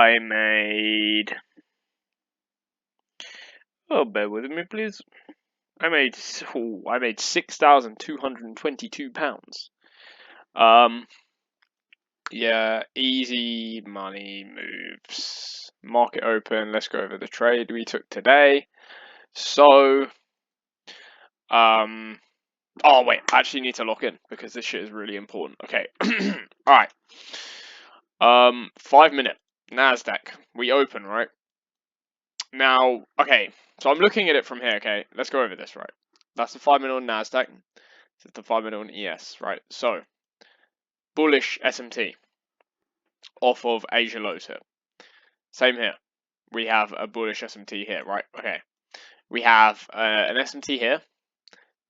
I made... Oh, bear with me, please. I made £6,222. Yeah, easy money moves. Market open. Let's go over the trade we took today. So, oh wait, I actually need to lock in because this shit is really important. Okay, all right. 5 minute Nasdaq. We open right now. Okay, so I'm looking at it from here. Okay, let's go over this. Right, that's the 5 minute on Nasdaq. That's the 5 minute on ES. Right, so bullish SMT off of Asia lows here. Same here. We have a bullish SMT here, right? Okay. We have an SMT here.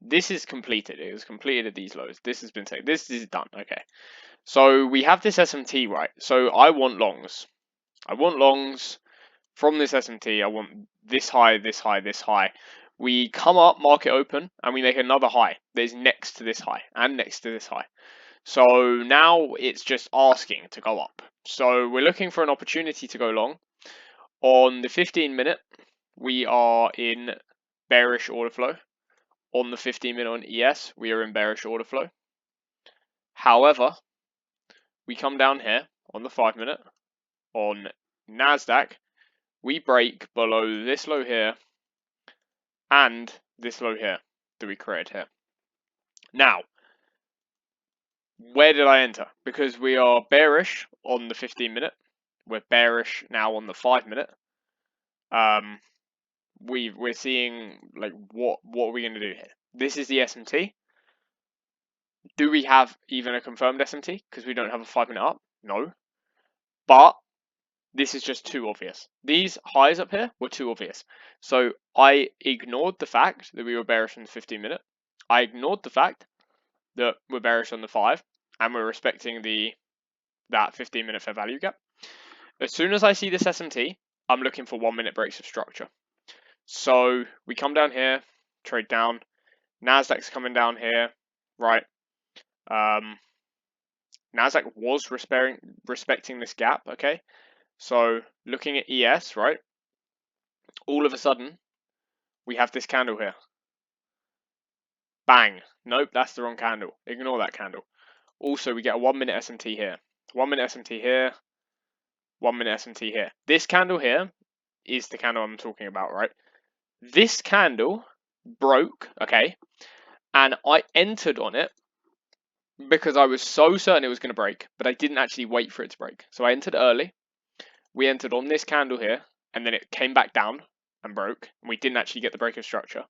This is completed. It was completed at these lows. This has been taken. This is done. Okay. So we have this SMT, right? So I want longs. I want longs from this SMT. I want this high, this high, this high. We come up, market open, and we make another high that is next to this high and next to this high. So now it's just asking to go up. So we're looking for an opportunity to go long. On the 15 minute, we are in bearish order flow. On the 15 minute on ES, we are in bearish order flow. However, we come down here on the 5 minute on Nasdaq, we break below this low here and this low here that we created here. Now, where did I enter? Because we are bearish on the 15 minute, we're bearish now on the 5 minute. We're seeing like what are we going to do here? This is the SMT. Do we have even a confirmed SMT? Because we don't have a 5 minute up. No. But this is just too obvious. These highs up here were too obvious. So I ignored the fact that we were bearish on the 15 minute. I ignored the fact that we're bearish on the 5 and we're respecting that 15 minute fair value gap. As soon as I see this SMT, I'm looking for 1 minute breaks of structure. So we come down here, trade down. Nasdaq's coming down here, right? Nasdaq was respecting this gap, okay? So looking at ES, right? All of a sudden, we have this candle here. Bang. Nope, that's the wrong candle. Ignore that candle. Also, we get a 1 minute SMT here. 1 minute SMT here. 1 minute SMT here. This candle here is the candle I'm talking about, right? This candle broke, okay? And I entered on it because I was so certain it was going to break, but I didn't actually wait for it to break. So I entered early. We entered on this candle here, and then it came back down and broke. And we didn't actually get the break of structure.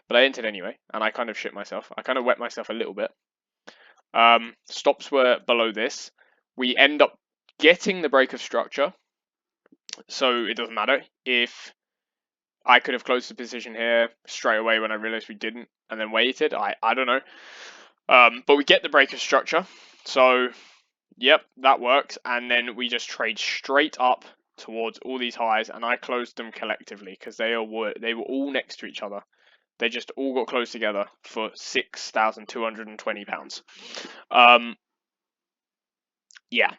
But I entered anyway, and I kind of shit myself. I kind of wet myself a little bit. Stops were below this. We end up getting the break of structure. So it doesn't matter if I could have closed the position here straight away when I realized we didn't, and then waited. I don't know. But we get the break of structure. So, yep, that works. And then we just trade straight up towards all these highs, and I closed them collectively because they were all next to each other. They just all got closed together for £6,220. Yeah.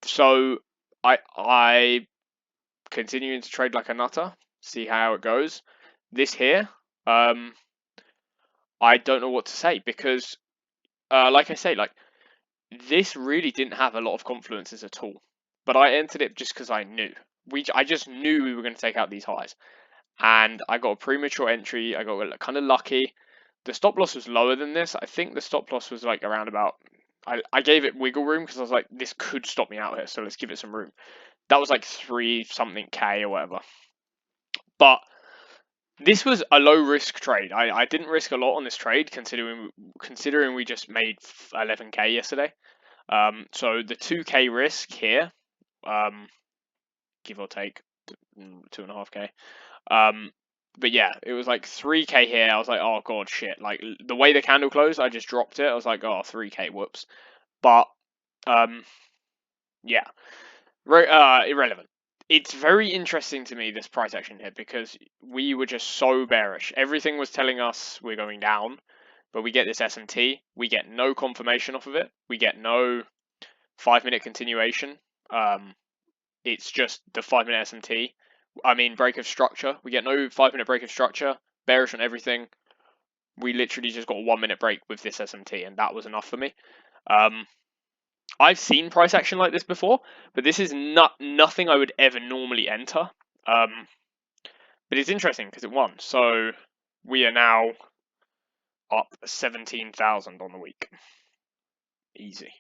So I continuing to trade like a nutter, see how it goes. This here, I don't know what to say because, like I say, like this really didn't have a lot of confluences at all. But I entered it just because I knew. I just knew we were going to take out these highs. And I got a premature entry. I got kind of lucky. The stop loss was lower than this. I think the stop loss was like around about... I gave it wiggle room because I was like, this could stop me out here, so let's give it some room. That was like 3 something K or whatever. But this was a low risk trade. I didn't risk a lot on this trade considering we just made 11K yesterday. So the 2K risk here, give or take 2.5K. But yeah, it was like 3K here. I was like, oh god, shit. Like the way the candle closed, I just dropped it. I was like, oh, 3K, whoops. But yeah, irrelevant. It's very interesting to me, this price action here, because we were just so bearish. Everything was telling us we're going down, but we get this SMT. We get no confirmation off of it. We get no 5 minute continuation. it's just the 5-minute SMT. I mean, break of structure. We get no 5-minute break of structure. Bearish on everything. We literally just got a 1-minute break with this SMT, and that was enough for me. I've seen price action like this before, but this is nothing I would ever normally enter. But it's interesting because it won. So we are now up 17,000 on the week. Easy.